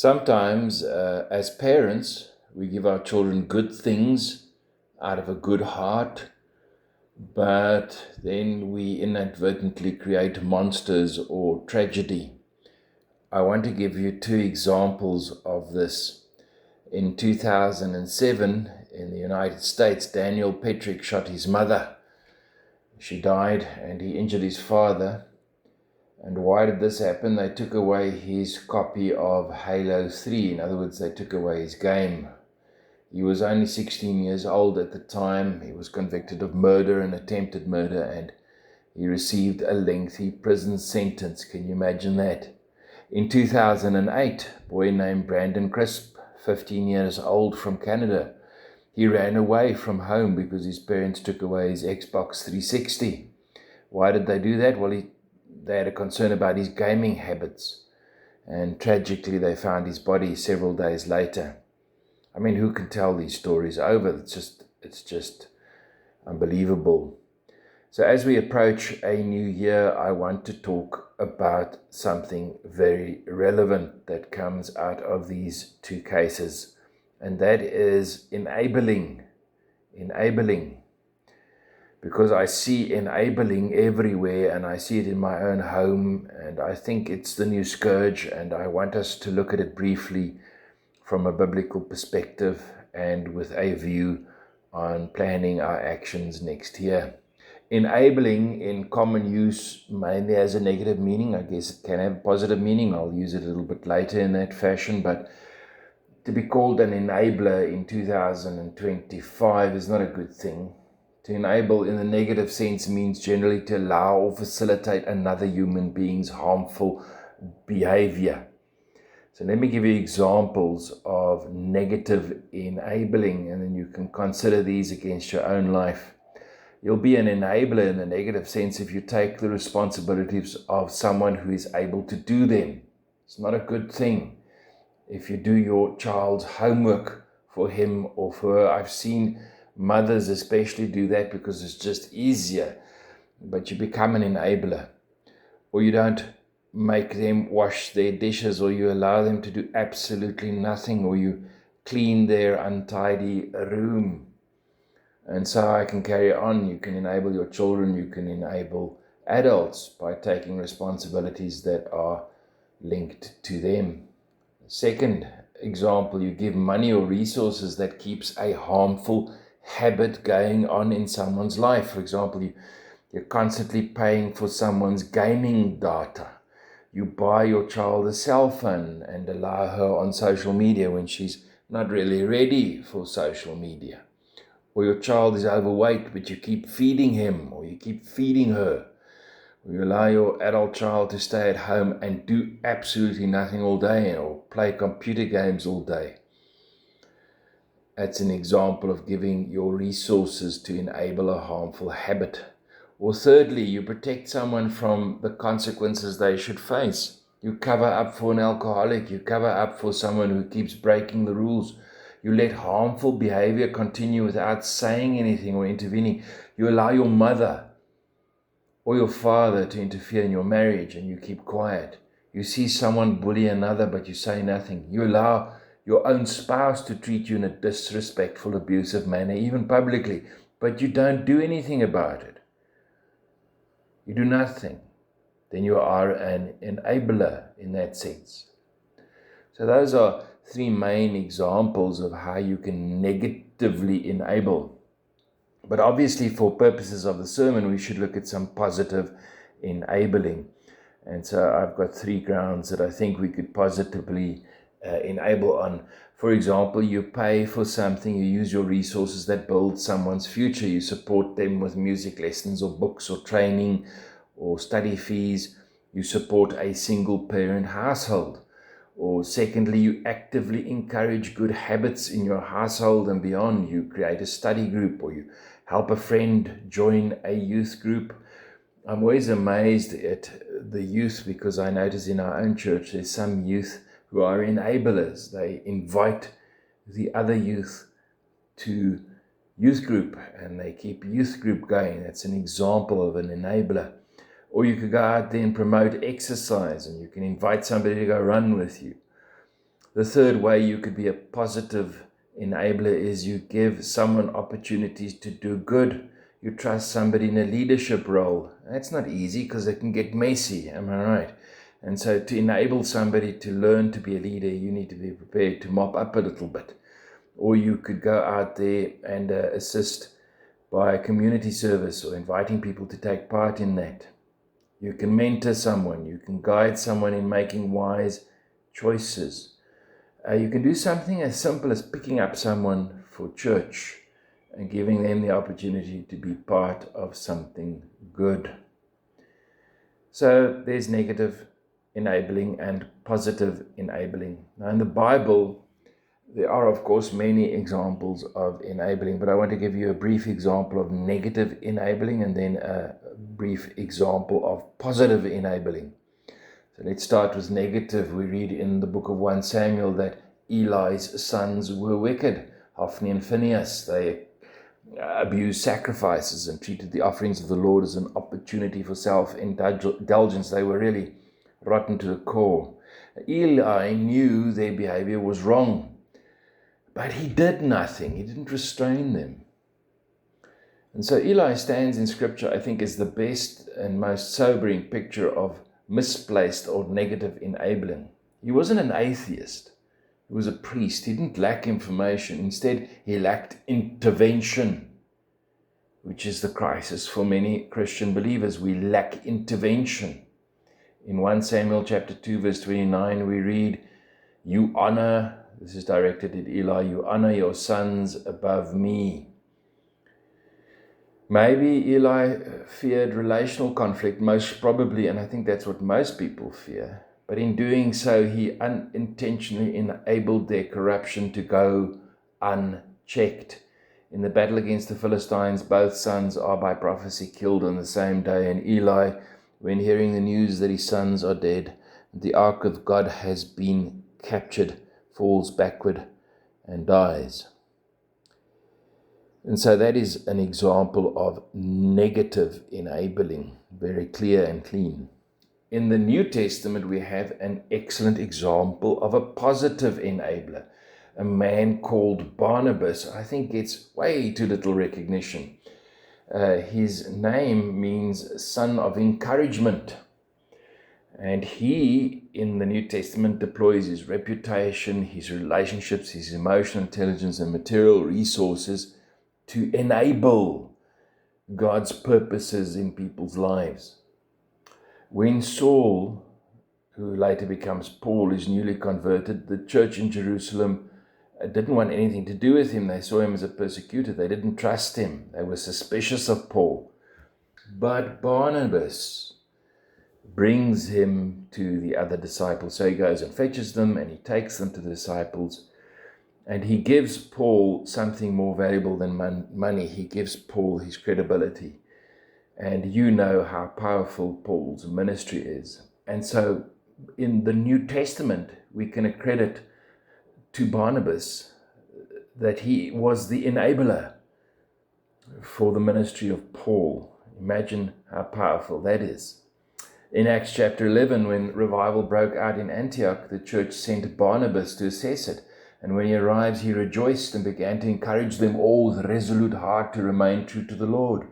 Sometimes, as parents, we give our children good things out of a good heart, but then we inadvertently create monsters or tragedy. I want to give you two examples of this. In 2007, in the United States, Daniel Petrick shot his mother. She died, and he injured his father. And why did this happen? They took away his copy of Halo 3. In other words, they took away his game. He was only 16 years old at the time. He was convicted of murder and attempted murder, and he received a lengthy prison sentence. Can you imagine that? In 2008, a boy named Brandon Crisp, 15 years old, from Canada, he ran away from home because his parents took away his Xbox 360. Why did they do that? Well, they had a concern about his gaming habits, and tragically they found his body several days later. I mean, who can tell these stories over? It's just unbelievable. So as we approach a new year, I want to talk about something very relevant that comes out of these two cases, and that is enabling. Because I see enabling everywhere, and I see it in my own home, and I think it's the new scourge, and I want us to look at it briefly from a biblical perspective and with a view on planning our actions next year. Enabling in common use mainly has a negative meaning. I guess it can have a positive meaning. I'll use it a little bit later in that fashion, but to be called an enabler in 2025 is not a good thing. To enable in the negative sense means generally to allow or facilitate another human being's harmful behavior. So let me give you examples of negative enabling, and then you can consider these against your own life. You'll be an enabler in the negative sense if you take the responsibilities of someone who is able to do them. It's not a good thing. If you do your child's homework for him or for her, I've seen mothers especially do that because it's just easier, but you become an enabler. Or you don't make them wash their dishes, or you allow them to do absolutely nothing, or you clean their untidy room. And so I can carry on. You can enable your children, you can enable adults by taking responsibilities that are linked to them. Second example, you give money or resources that keeps a harmful habit going on in someone's life. For example, you're constantly paying for someone's gaming data. You buy your child a cell phone and allow her on social media when she's not really ready for social media. Or your child is overweight, but you keep feeding him or you keep feeding her. Or you allow your adult child to stay at home and do absolutely nothing all day, or play computer games all day. That's an example of giving your resources to enable a harmful habit. Or thirdly, you protect someone from the consequences they should face. You cover up for an alcoholic. You cover up for someone who keeps breaking the rules. You let harmful behavior continue without saying anything or intervening. You allow your mother or your father to interfere in your marriage and you keep quiet. You see someone bully another, but you say nothing. You allow your own spouse to treat you in a disrespectful, abusive manner, even publicly, but you don't do anything about it. You do nothing. Then you are an enabler in that sense. So those are three main examples of how you can negatively enable. But obviously, for purposes of the sermon, we should look at some positive enabling. And so I've got three grounds that I think we could positively enable on. For example, you pay for something, you use your resources that build someone's future. You support them with music lessons or books or training or study fees. You support a single parent household. Or secondly, you actively encourage good habits in your household and beyond. You create a study group, or you help a friend join a youth group. I'm always amazed at the youth, because I notice in our own church there's some youth who are enablers. They invite the other youth to youth group and they keep youth group going. That's an example of an enabler. Or you could go out there and promote exercise, and you can invite somebody to go run with you. The third way you could be a positive enabler is you give someone opportunities to do good. You trust somebody in a leadership role. That's not easy because it can get messy, am I right? And so to enable somebody to learn to be a leader, you need to be prepared to mop up a little bit. Or you could go out there and assist by community service or inviting people to take part in that. You can mentor someone. You can guide someone in making wise choices. You can do something as simple as picking up someone for church and giving them the opportunity to be part of something good. So there's negative enabling and positive enabling. Now in the Bible, there are of course many examples of enabling, but I want to give you a brief example of negative enabling and then a brief example of positive enabling. So let's start with negative. We read in the book of 1 Samuel that Eli's sons were wicked. Hophni and Phinehas, they abused sacrifices and treated the offerings of the Lord as an opportunity for self-indulgence. They were really rotten to the core. Eli knew their behavior was wrong, but he did nothing. He didn't restrain them. And so Eli stands in Scripture, I think, as the best and most sobering picture of misplaced or negative enabling. He wasn't an atheist. He was a priest. He didn't lack information. Instead, he lacked intervention, which is the crisis for many Christian believers. We lack intervention. In 1 Samuel chapter 2, verse 29, we read, "You honor," this is directed at Eli, "you honor your sons above me." Maybe Eli feared relational conflict, most probably, and I think that's what most people fear. But in doing so, he unintentionally enabled their corruption to go unchecked. In the battle against the Philistines, both sons are by prophecy killed on the same day. And Eli, when hearing the news that his sons are dead, the ark of God has been captured, falls backward and dies. And so that is an example of negative enabling, very clear and clean. In the New Testament, we have an excellent example of a positive enabler, a man called Barnabas. I think gets way too little recognition. His name means son of encouragement. And he, in the New Testament, deploys his reputation, his relationships, his emotional intelligence, and material resources to enable God's purposes in people's lives. When Saul, who later becomes Paul, is newly converted, the church in Jerusalem didn't want anything to do with him. They saw him as a persecutor. They didn't trust him. They were suspicious of Paul. But Barnabas brings him to the other disciples. So he goes and fetches them and he takes them to the disciples. And he gives Paul something more valuable than money. He gives Paul his credibility. And you know how powerful Paul's ministry is. And so in the New Testament, we can accredit to Barnabas that he was the enabler for the ministry of Paul. Imagine how powerful that is. In Acts chapter 11, when revival broke out in Antioch, the church sent Barnabas to assess it. And when he arrives, he rejoiced and began to encourage them all with resolute heart to remain true to the Lord.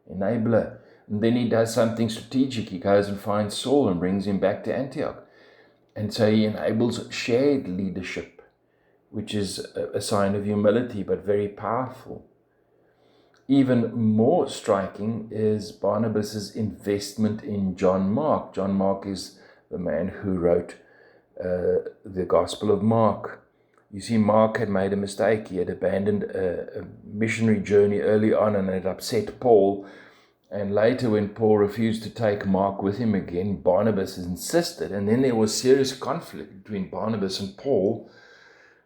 Enabler. And then he does something strategic. He goes and finds Saul and brings him back to Antioch. And so he enables shared leadership, which is a sign of humility, but very powerful. Even more striking is Barnabas's investment in John Mark. John Mark is the man who wrote the Gospel of Mark. You see, Mark had made a mistake. He had abandoned a missionary journey early on and it upset Paul. And later, when Paul refused to take Mark with him again, Barnabas insisted. And then there was serious conflict between Barnabas and Paul,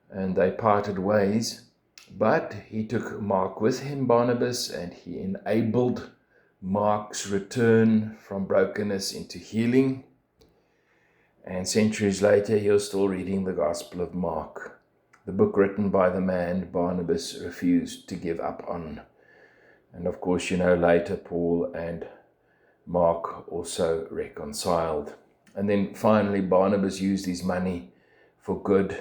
and they parted ways. But he took Mark with him, Barnabas, and he enabled Mark's return from brokenness into healing. And centuries later, you're still reading the Gospel of Mark, the book written by the man Barnabas refused to give up on. And of course, you know, later Paul and Mark also reconciled. And then finally, Barnabas used his money for good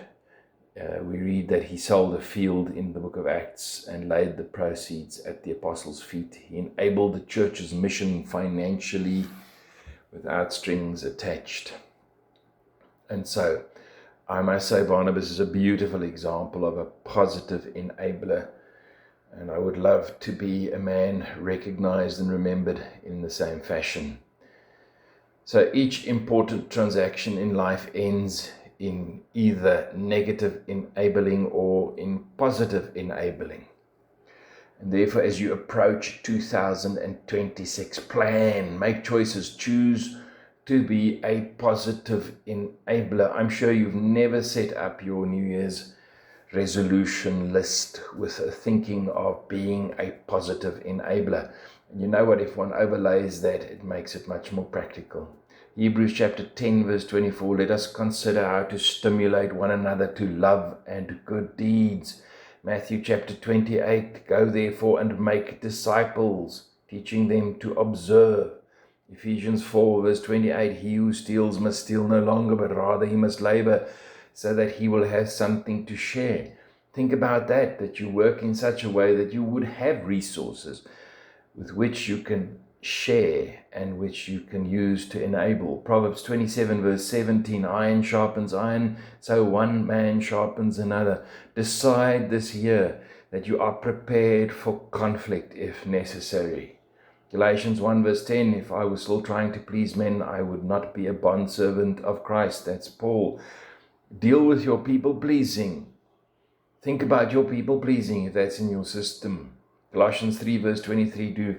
We read that he sold a field in the book of Acts and laid the proceeds at the apostles' feet. He enabled the church's mission financially without strings attached. And so I must say Barnabas is a beautiful example of a positive enabler. And I would love to be a man recognized and remembered in the same fashion. So each important transaction in life ends in either negative enabling or in positive enabling. And therefore, as you approach 2026, plan, make choices, choose to be a positive enabler. I'm sure you've never set up your New Year's resolution list with a thinking of being a positive enabler. And you know what? If one overlays that, it makes it much more practical. Hebrews chapter 10 verse 24, let us consider how to stimulate one another to love and good deeds. Matthew chapter 28, go therefore and make disciples, teaching them to observe. Ephesians 4 verse 28, he who steals must steal no longer, but rather he must labor so that he will have something to share. Think about that you work in such a way that you would have resources with which you can share and which you can use to enable. Proverbs 27 verse 17, iron sharpens iron, so one man sharpens another. Decide this year that you are prepared for conflict if necessary. Galatians 1 verse 10, if I was still trying to please men, I would not be a bondservant of Christ. That's Paul. Deal with your people pleasing. Think about your people pleasing if that's in your system. Colossians 3 verse 23, do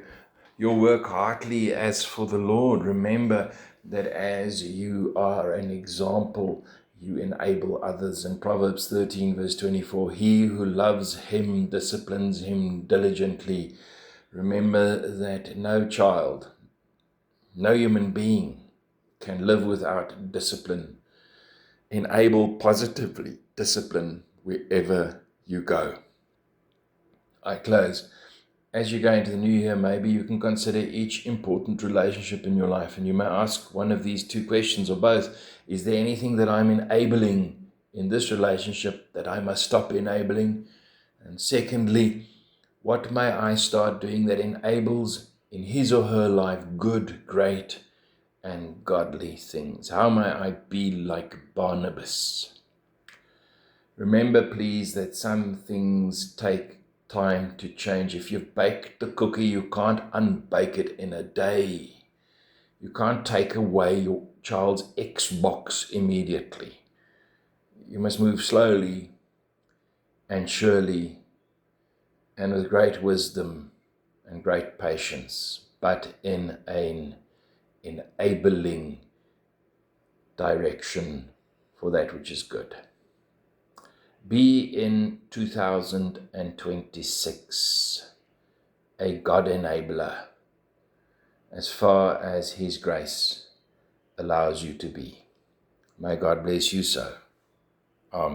your work heartily as for the Lord. Remember that as you are an example, you enable others. And Proverbs 13 verse 24, he who loves him disciplines him diligently. Remember that no child, no human being can live without discipline. Enable positively discipline wherever you go. I close. As you go into the new year, maybe you can consider each important relationship in your life, and you may ask one of these two questions or both. Is there anything that I'm enabling in this relationship that I must stop enabling? And secondly, what may I start doing that enables in his or her life good, great, and godly things? How may I be like Barnabas? Remember, please, that some things take time to change. If you've baked the cookie, you can't unbake it in a day. You can't take away your child's Xbox immediately. You must move slowly and surely and with great wisdom and great patience, but in an enabling direction for that which is good. Be in 2026 a God enabler as far as his grace allows you to be. May God bless you so. Amen.